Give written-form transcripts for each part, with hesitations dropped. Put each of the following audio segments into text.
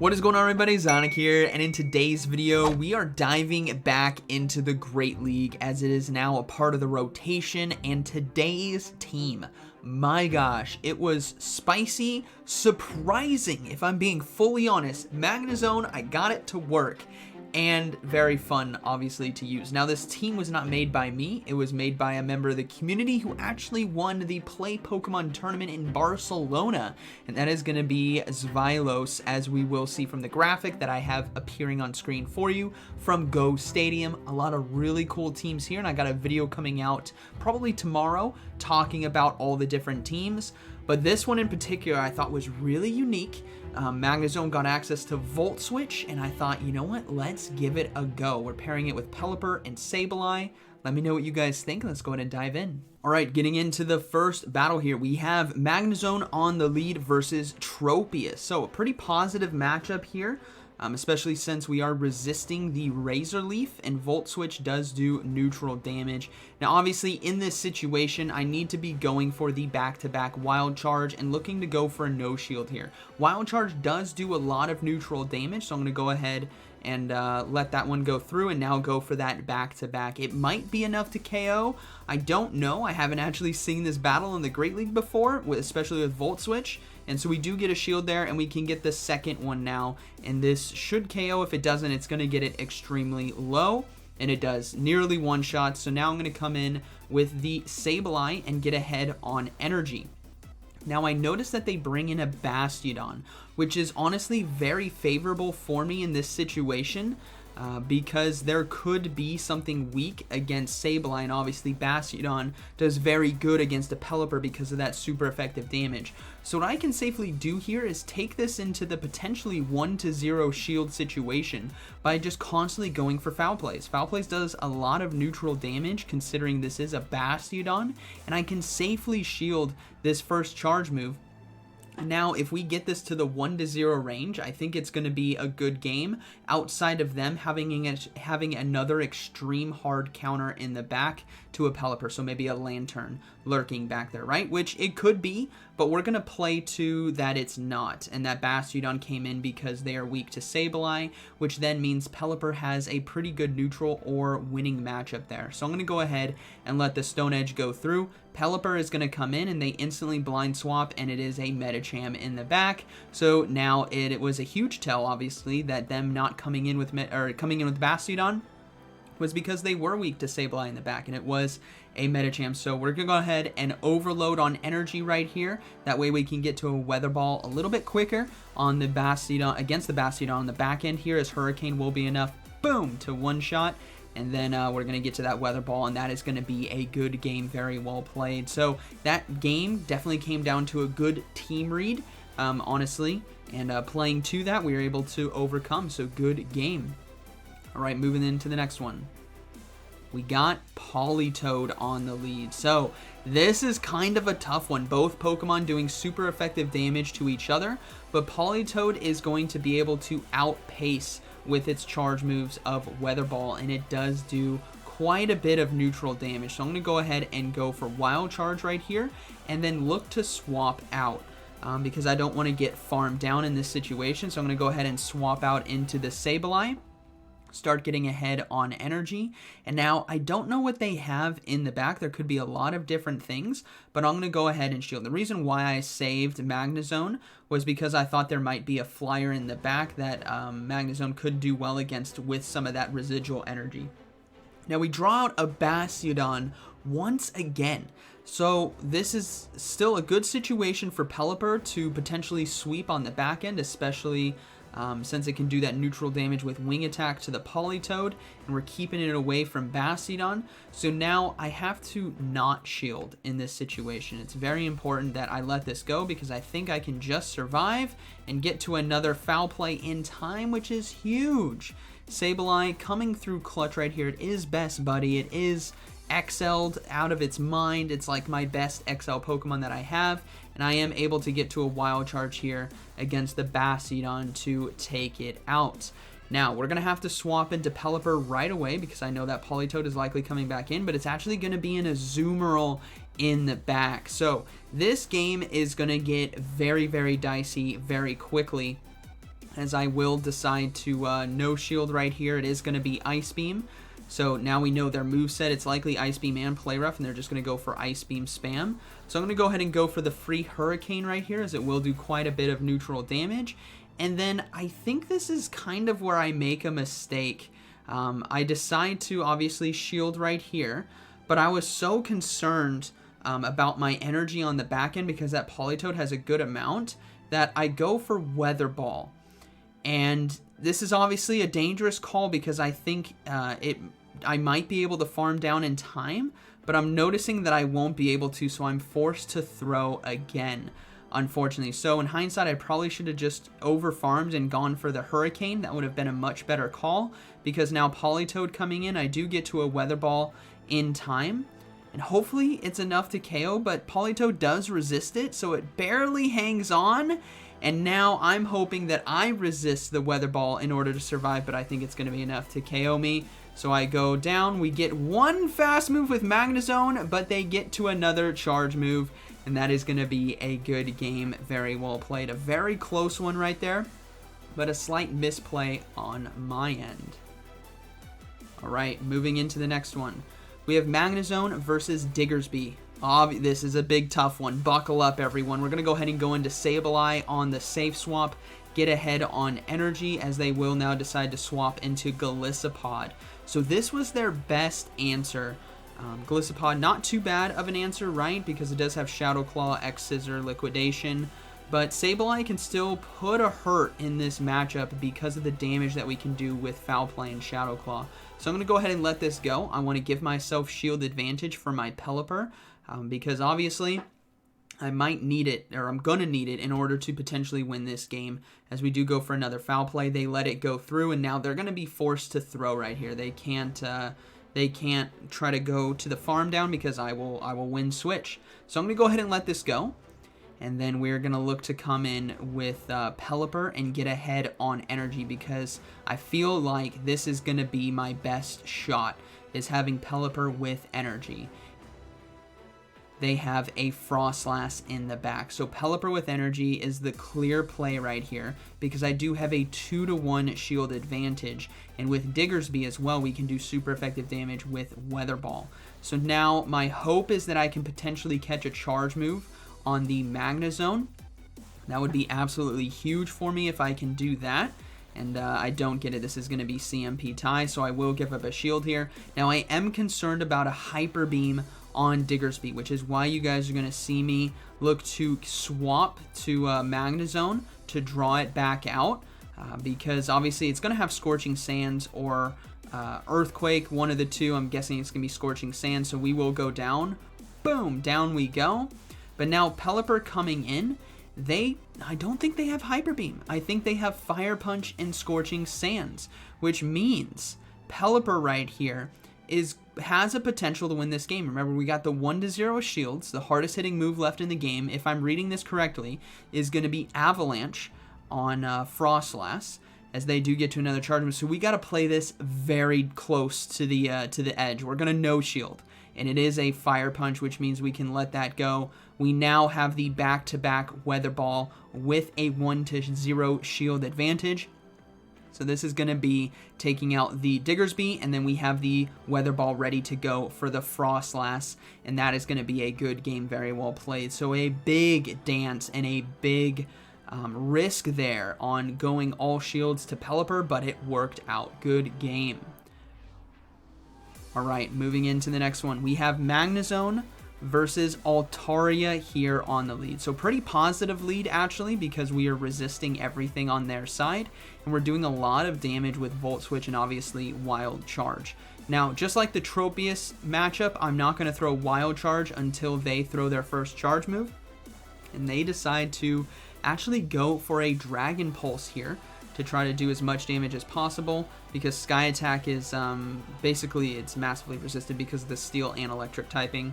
What is going on, everybody? ZyoniK here, and in today's video we are diving back into the Great League as it is now a part of the rotation. And today's team, my gosh, it was spicy, surprising if I'm being fully honest. Magnezone, I got it to work, and very fun, obviously, to use. Now, this team was not made by me. It was made by a member of the community who actually won the Play Pokemon tournament in Barcelona, and that is going to be Zvylos, as we will see from the graphic that I have appearing on screen for you from Go Stadium. A lot of really cool teams here, and I got a video coming out probably tomorrow talking about all the different teams. But this one in particular I thought was really unique. Magnezone got access to Volt Switch, and I thought, you know what, let's give it a go. We're pairing it with Pelipper and Sableye. Let me know what you guys think. Let's go ahead and dive in. Alright, getting into the first battle here, we have Magnezone on the lead versus Tropius. So a pretty positive matchup here. Especially since we are resisting the Razor Leaf, and Volt Switch does do neutral damage. Now, obviously, in this situation, I need to be going for the back-to-back Wild Charge and looking to go for a no shield here. Wild Charge does do a lot of neutral damage, so I'm going to go ahead and let that one go through and now go for that back-to-back. It might be enough to KO. I don't know. I haven't actually seen this battle in the Great League before, especially with Volt Switch. And so we do get a shield there, and we can get the second one now. And this should KO. If it doesn't, it's going to get it extremely low. And it does. Nearly one shot. So now I'm going to come in with the Sableye and get ahead on energy. Now, I noticed that they bring in a Bastiodon, which is honestly very favorable for me in this situation. Because there could be something weak against Sableye, and obviously Bastiodon does very good against a Pelipper because of that super effective damage. So what I can safely do here is take this into the potentially 1-0 shield situation by just constantly going for Foul Plays. Foul Plays does a lot of neutral damage considering this is a Bastiodon, and I can safely shield this first charge move. Now, if we get this to the 1-0 range, I think it's going to be a good game outside of them having another extreme hard counter in the back to a Pelipper. So maybe a Lantern lurking back there, right? Which it could be, but we're going to play to that it's not. And that Bastiodon came in because they are weak to Sableye, which then means Pelipper has a pretty good neutral or winning matchup there. So I'm going to go ahead and let the Stone Edge go through. Pelipper is going to come in, and they instantly blind swap, and it is a Medicham in the back. So now it was a huge tell, obviously, that them not coming in with Bastiodon was because they were weak to Sableye in the back, and it was a Medicham. So we're going to go ahead and overload on energy right here. That way we can get to a Weather Ball a little bit quicker on the Bastiodon, against the Bastiodon on the back end here, as Hurricane will be enough, boom, to one-shot. And then we're going to get to that Weather Ball, and that is going to be a good game, very well played. So that game definitely came down to a good team read, honestly. And playing to that, we were able to overcome. So good game. All right, moving into the next one. We got Politoed on the lead. So this is kind of a tough one. Both Pokemon doing super effective damage to each other, but Politoed is going to be able to outpace with its charge moves of Weather Ball, and it does do quite a bit of neutral damage. So I'm going to go ahead and go for Wild Charge right here, and then look to swap out. Because I don't want to get farmed down in this situation, so I'm going to go ahead and swap out into the Sableye. Start getting ahead on energy. And now I don't know what they have in the back. There could be a lot of different things, but I'm going to go ahead and shield. The reason why I saved Magnezone was because I thought there might be a flyer in the back that Magnezone could do well against with some of that residual energy. Now we draw out a Bastiodon once again. So this is still a good situation for Pelipper to potentially sweep on the back end, especially since it can do that neutral damage with Wing Attack to the Politoed, and we're keeping it away from Bastiodon. So now I have to not shield in this situation. It's very important that I let this go because I think I can just survive and get to another Foul Play in time, which is huge. Sableye coming through clutch right here. It is best buddy. It is XL'd out of its mind. It's like my best XL Pokemon that I have, and I am able to get to a Wild Charge here against the Bastiodon to take it out. Now, we're going to have to swap into Pelipper right away because I know that Politoed is likely coming back in, but it's actually going to be in a Azumarill in the back. So this game is going to get very, very dicey very quickly. as I will decide to no shield right here. It is going to be Ice Beam. So now we know their moveset. It's likely Ice Beam and Play Rough, and they're just going to go for Ice Beam spam. So I'm going to go ahead and go for the free Hurricane right here, as it will do quite a bit of neutral damage. And then I think this is kind of where I make a mistake. I decide to obviously shield right here, but I was so concerned about my energy on the back end because that Politoed has a good amount that I go for Weather Ball. And this is obviously a dangerous call because I think I might be able to farm down in time, but I'm noticing that I won't be able to, so I'm forced to throw again, unfortunately. So in hindsight, I probably should have just over-farmed and gone for the Hurricane. That would have been a much better call, because now Politoed coming in, I do get to a Weather Ball in time, and hopefully it's enough to KO, but Politoed does resist it, so it barely hangs on. And now I'm hoping that I resist the Weather Ball in order to survive, but I think it's going to be enough to KO me. So I go down. We get one fast move with Magnezone, but they get to another charge move, and that is going to be a good game. Very well played. A very close one right there, but a slight misplay on my end. All right, moving into the next one. We have Magnezone versus Diggersby. This is a big tough one. Buckle up, everyone. We're going to go ahead and go into Sableye on the safe swap, get ahead on energy, as they will now decide to swap into Golisopod. So this was their best answer. Golisopod, not too bad of an answer, right? Because it does have Shadow Claw, X-Scissor, Liquidation. But Sableye can still put a hurt in this matchup because of the damage that we can do with Foul Play and Shadow Claw. So I'm going to go ahead and let this go. I want to give myself shield advantage for my Pelipper. Because obviously I might need it, or I'm going to need it in order to potentially win this game. As we do go for another Foul Play, they let it go through, and now they're going to be forced to throw right here. They can't try to go to the farm down because I will win switch. So I'm going to go ahead and let this go. And then we're going to look to come in with Pelipper and get ahead on energy, because I feel like this is going to be my best shot, is having Pelipper with energy. They have a Frostlass in the back. So Pelipper with energy is the clear play right here, because I do have a 2-to-1 shield advantage. And with Diggersby as well, we can do super effective damage with Weather Ball. So now my hope is that I can potentially catch a charge move on the Magnezone. That would be absolutely huge for me if I can do that. And I don't get it. This is going to be CMP tie, so I will give up a shield here. Now I am concerned about a Hyper Beam on Diggersby, which is why you guys are going to see me look to swap to Magnezone to draw it back out, because obviously it's going to have Scorching Sands or Earthquake, one of the two. I'm guessing it's going to be Scorching Sands, so we will go down. Boom, down we go. But now Pelipper coming in, I don't think they have Hyper Beam. I think they have Fire Punch and Scorching Sands, which means Pelipper right here has a potential to win this game. Remember, we got the 1-0 shields. The hardest hitting move left in the game, if I'm reading this correctly, is going to be Avalanche on Frostlass, as they do get to another charge move. So we got to play this very close to the edge. We're going to no shield, and it is a Fire Punch, which means we can let that go. We now have the back-to-back Weather Ball with a 1-0 shield advantage. So this is going to be taking out the Diggersby, and then we have the Weather Ball ready to go for the Frostlass, and that is going to be a good game, very well played. So a big dance and a big risk there on going all shields to Pelipper, but it worked out. Good game. All right, moving into the next one. We have Magnezone versus Altaria here on the lead. So pretty positive lead, actually, because we are resisting everything on their side, and we're doing a lot of damage with Volt Switch and obviously Wild Charge. Now, just like the Tropius matchup, I'm not going to throw Wild Charge until they throw their first charge move, and they decide to actually go for a Dragon Pulse here to try to do as much damage as possible, because Sky Attack is basically, it's massively resisted because of the Steel and Electric typing.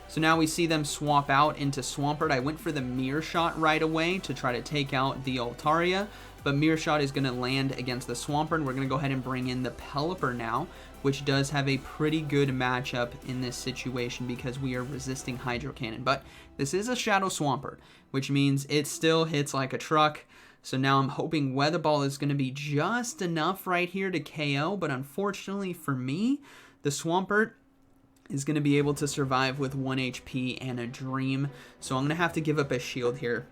So now we see them swap out into Swampert. I went for the Mirror Shot right away to try to take out the Altaria, but Mirror Shot is going to land against the Swampert. We're going to go ahead and bring in the Pelipper now, which does have a pretty good matchup in this situation because we are resisting Hydro Cannon. But this is a Shadow Swampert, which means it still hits like a truck. So now I'm hoping Weather Ball is going to be just enough right here to KO, but unfortunately for me, the Swampert is going to be able to survive with 1 HP and a Dream. So I'm going to have to give up a shield here.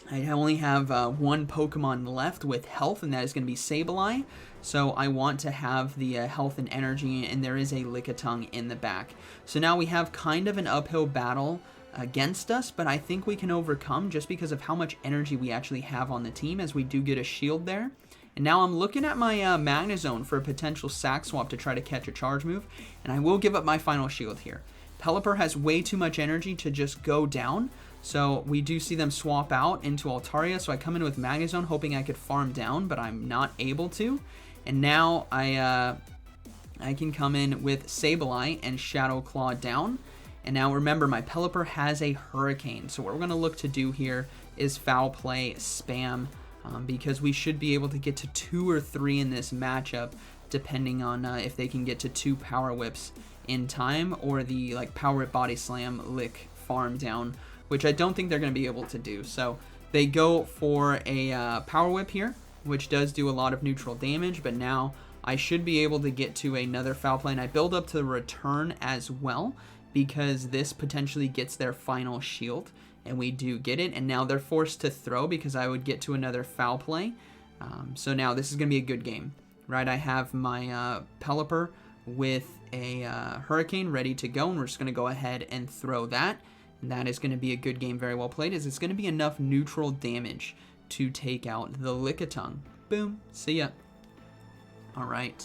I only have one Pokemon left with health, and that is going to be Sableye. So I want to have the health and energy, and there is a Lickitung in the back. So now we have kind of an uphill battle against us, but I think we can overcome just because of how much energy we actually have on the team, as we do get a shield there. And now I'm looking at my Magnezone for a potential sack swap to try to catch a charge move, and I will give up my final shield here. Pelipper has way too much energy to just go down, so we do see them swap out into Altaria, so I come in with Magnezone hoping I could farm down, but I'm not able to. And now I can come in with Sableye and Shadow Claw down. And now remember, my Pelipper has a Hurricane, so what we're going to look to do here is foul play spam, because we should be able to get to 2 or 3 in this matchup, depending on if they can get to 2 Power Whips in time, or the Power Whip Body Slam lick farm down, which I don't think they're going to be able to do. So they go for a Power Whip here, which does do a lot of neutral damage, but now I should be able to get to another foul play, and I build up to the return as well, because this potentially gets their final shield, and we do get it, and now they're forced to throw because I would get to another foul play. So now this is going to be a good game, right? I have my Pelipper with a Hurricane ready to go, and we're just going to go ahead and throw that, and that is going to be a good game, very well played, as it's going to be enough neutral damage to take out the Lickitung. Boom. See ya. All right.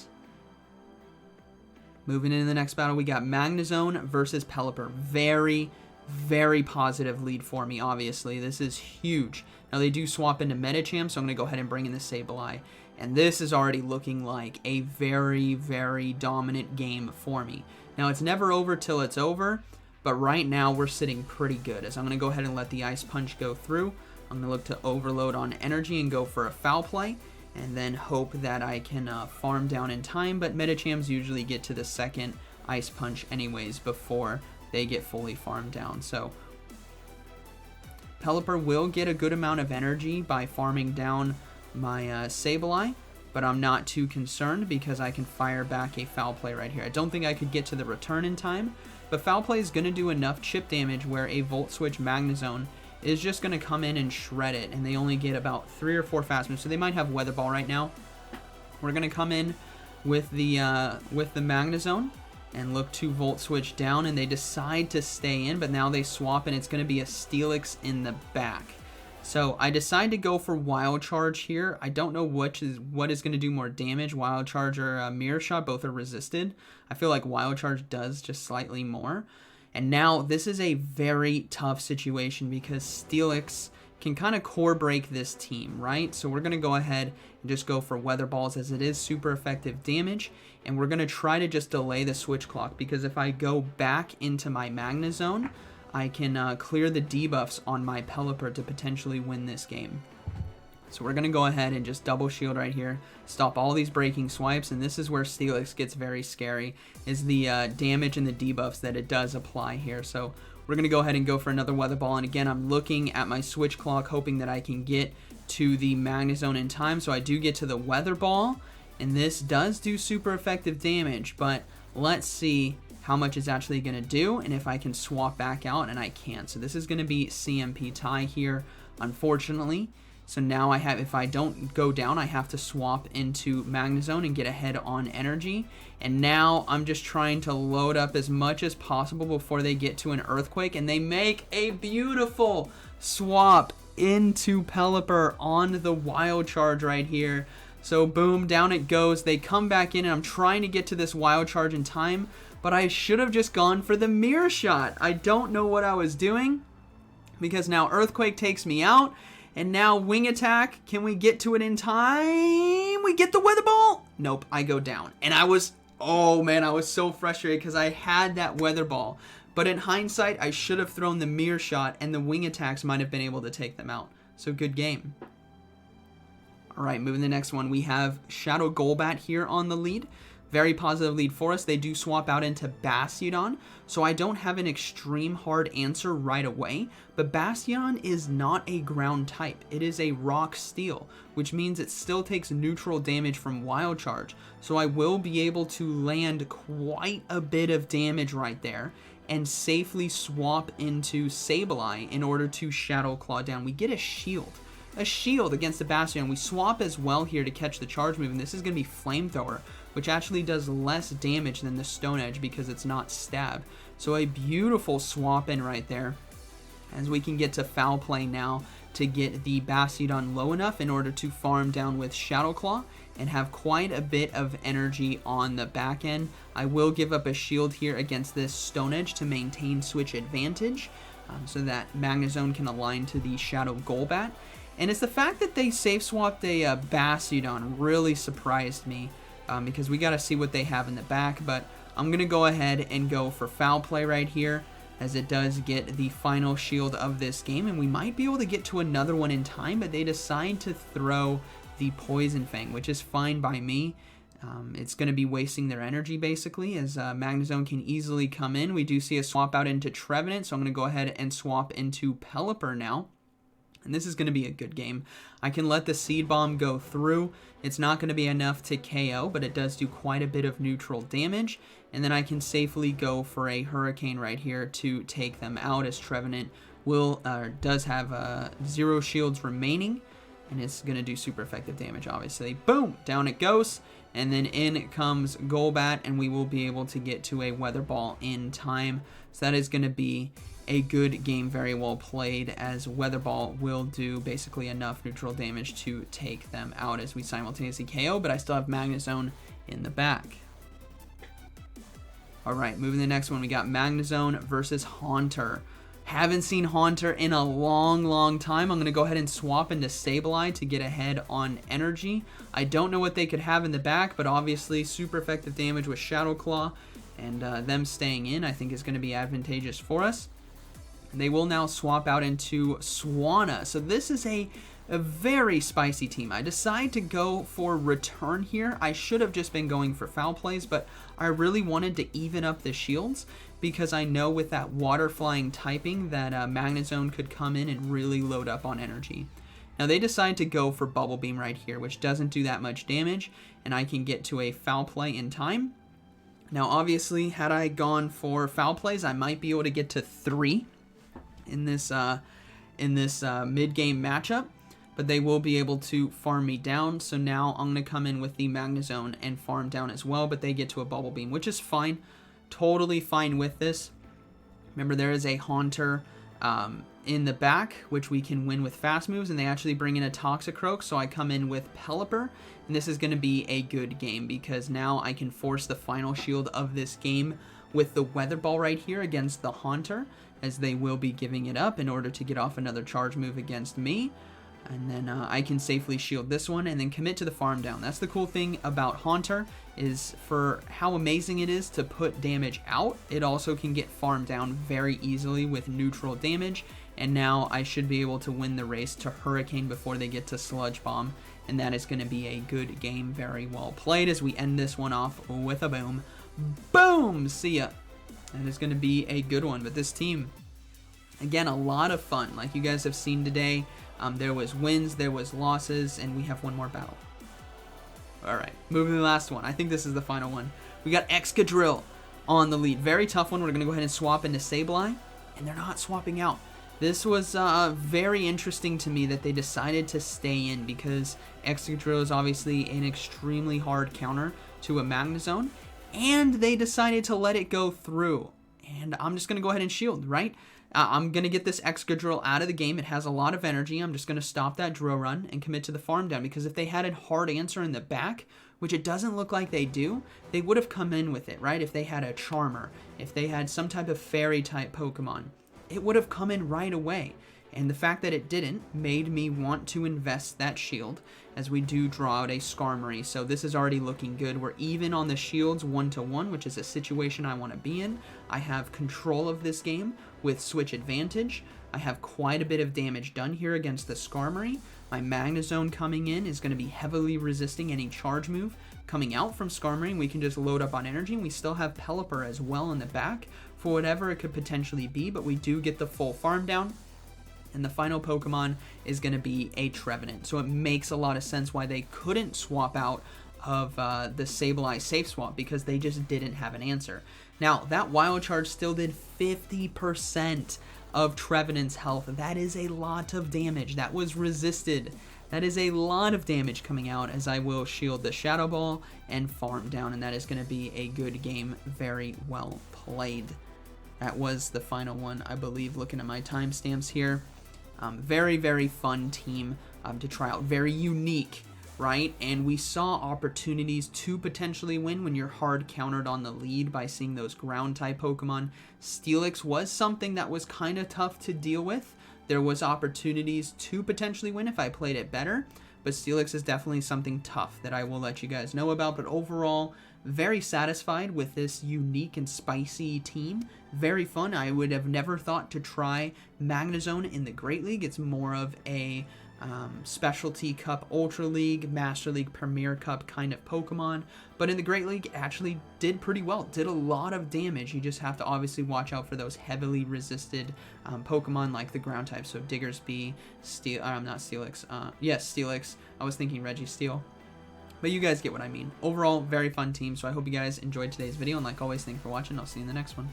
Moving into the next battle, we got Magnezone versus Pelipper. Very, very positive lead for me, obviously. This is huge. Now, they do swap into Medicham, so I'm going to go ahead and bring in the Sableye. And this is already looking like a very, very dominant game for me. Now, it's never over till it's over, but right now we're sitting pretty good, as I'm going to go ahead and let the Ice Punch go through. I'm going to look to overload on energy and go for a foul play, and then hope that I can farm down in time, but Medichams usually get to the second Ice Punch anyways before they get fully farmed down. So Pelipper will get a good amount of energy by farming down my Sableye, but I'm not too concerned because I can fire back a foul play right here. I don't think I could get to the return in time, but foul play is going to do enough chip damage where a Volt Switch Magnezone is just going to come in and shred it, and they only get about 3 or 4 fast moves, so they might have Weather Ball right now. We're going to come in with the Magnezone and look to Volt Switch down, and they decide to stay in, but now they swap, and it's going to be a Steelix in the back. So I decide to go for Wild Charge here. I don't know what is going to do more damage, Wild Charge or Mirror Shot. Both are resisted. I feel like Wild Charge does just slightly more. And now this is a very tough situation because Steelix can kind of core break this team, right? So we're going to go ahead and just go for Weather Balls, as it is super effective damage. And we're going to try to just delay the switch clock, because if I go back into my Magnezone, I can clear the debuffs on my Pelipper to potentially win this game. So we're going to go ahead and just double shield right here, stop all these breaking swipes, and this is where Steelix gets very scary, is the damage and the debuffs that it does apply here. So we're going to go ahead and go for another Weather Ball, and again, I'm looking at my switch clock, hoping that I can get to the Magnezone in time. So I do get to the Weather Ball, and this does do super effective damage, but let's see how much it's actually going to do, and if I can swap back out, and I can't. So this is going to be CMP tie here, unfortunately. So now I have, if I don't go down, I have to swap into Magnezone and get ahead on energy. And now I'm just trying to load up as much as possible before they get to an Earthquake. And they make a beautiful swap into Pelipper on the Wild Charge right here. So boom, down it goes. They come back in, and I'm trying to get to this Wild Charge in time, but I should have just gone for the Mirror Shot. I don't know what I was doing, because now Earthquake takes me out. And now Wing Attack, can we get to it in time? We get the Weather Ball? Nope, I go down. And I was, oh man, I was so frustrated because I had that Weather Ball. But in hindsight, I should have thrown the Mirror Shot, and the Wing Attacks might have been able to take them out. So good game. All right, moving to the next one. We have Shadow Golbat here on the lead very positive lead for us. They do swap out into Bastiodon, so I don't have an extreme hard answer right away, but Bastiodon is not a ground type. It is a rock steel, which means it still takes neutral damage from Wild Charge, so I will be able to land quite a bit of damage right there and safely swap into Sableye in order to Shadow Claw down. We get a shield against the Bastiodon. We swap as well here to catch the charge move, and this is going to be Flamethrower, which actually does less damage than the Stone Edge because it's not stab. So a beautiful swap in right there, as we can get to Foul Play now to get the Bastiodon low enough in order to farm down with Shadow Claw and have quite a bit of energy on the back end. I will give up a shield here against this Stone Edge to maintain switch advantage, so that Magnezone can align to the Shadow Golbat. And it's the fact that they safe swapped a Bastiodon really surprised me, because we got to see what they have in the back. But I'm going to go ahead and go for Foul Play right here, as it does get the final shield of this game. And we might be able to get to another one in time, but they decide to throw the Poison Fang, which is fine by me. It's going to be wasting their energy, basically, as Magnezone can easily come in. We do see a swap out into Trevenant, so I'm going to go ahead and swap into Pelipper now. And this is going to be a good game. I can let the Seed Bomb go through. It's not going to be enough to KO, but it does do quite a bit of neutral damage. And then I can safely go for a Hurricane right here to take them out, as Trevenant does have 0 shields remaining. And it's going to do super effective damage, obviously. Boom! Down it goes. And then in comes Golbat, and we will be able to get to a Weather Ball in time. So that is going to be a good game, very well played, as Weather Ball will do basically enough neutral damage to take them out as we simultaneously KO, but I still have Magnezone in the back. Alright, moving to the next one, we got Magnezone versus Haunter. Haven't seen Haunter in a long time. I'm going to go ahead and swap into Sableye to get ahead on energy. I don't know what they could have in the back, but obviously super effective damage with Shadow Claw, and them staying in I think is going to be advantageous for us. And they will now swap out into Swanna. So this is a very spicy team. I decide to go for Return here. I should have just been going for Foul Plays, but I really wanted to even up the shields, because I know with that Water Flying typing that Magnezone could come in and really load up on energy. Now they decide to go for Bubble Beam right here, which doesn't do that much damage, and I can get to a Foul Play in time. Now obviously, had I gone for Foul Plays, I might be able to get to 3 in this mid-game matchup, but they will be able to farm me down. So now I'm going to come in with the Magnezone and farm down as well, but they get to a Bubble Beam, which is fine. Totally fine with this. Remember, there is a Haunter in the back, which we can win with fast moves, and they actually bring in a Toxicroak, so I come in with Pelipper, and this is going to be a good game, because now I can force the final shield of this game with the Weather Ball right here against the Haunter, as they will be giving it up in order to get off another charge move against me. And then I can safely shield this one and then commit to the farm down. That's the cool thing about Haunter, is for how amazing it is to put damage out, it also can get farmed down very easily with neutral damage. And now I should be able to win the race to Hurricane before they get to Sludge Bomb. And that is going to be a good game, very well played, as we end this one off with a boom. Boom! See ya! That is going to be a good one. But this team, again, a lot of fun. Like you guys have seen today, there was wins, there was losses, and we have one more battle. Alright, moving to the last one. I think this is the final one. We got Excadrill on the lead. Very tough one. We're going to go ahead and swap into Sableye, and they're not swapping out. This was very interesting to me that they decided to stay in, because Excadrill is obviously an extremely hard counter to a Magnezone, and they decided to let it go through. And I'm just going to go ahead and shield, right? I'm going to get this Excadrill out of the game. It has a lot of energy. I'm just going to stop that drill run and commit to the farm down, because if they had a hard answer in the back, which it doesn't look like they do, they would have come in with it, right? If they had a Charmer, if they had some type of Fairy type Pokemon, it would have come in right away. And the fact that it didn't made me want to invest that shield, as we do draw out a Skarmory. So this is already looking good. We're even on the shields 1-to-1, which is a situation I want to be in. I have control of this game with switch advantage. I have quite a bit of damage done here against the Skarmory. My Magnezone coming in is going to be heavily resisting any charge move. Coming out from Skarmory, we can just load up on energy, and we still have Pelipper as well in the back for whatever it could potentially be, but we do get the full farm down. And the final Pokemon is going to be a Trevenant. So it makes a lot of sense why they couldn't swap out of the Sableye safe swap, because they just didn't have an answer. Now, that Wild Charge still did 50% of Trevenant's health. That is a lot of damage. That was resisted. That is a lot of damage coming out, as I will shield the Shadow Ball and farm down, and that is going to be a good game. Very well played. That was the final one, I believe, looking at my timestamps here. Very, very fun team to try out. Very unique, right? And we saw opportunities to potentially win when you're hard countered on the lead by seeing those ground-type Pokemon. Steelix was something that was kind of tough to deal with. There was opportunities to potentially win if I played it better, but Steelix is definitely something tough that I will let you guys know about. But overall, very satisfied with this unique and spicy team. Very fun. I would have never thought to try Magnezone in the Great League. It's more of a Specialty Cup, Ultra League, Master League, Premier Cup kind of Pokemon. But in the Great League, actually did pretty well. Did a lot of damage. You just have to obviously watch out for those heavily resisted Pokemon like the ground type. So Diggersby, not Steelix. Yes, Steelix. I was thinking Registeel. But you guys get what I mean. Overall, very fun team. So I hope you guys enjoyed today's video. And like always, thank you for watching. I'll see you in the next one.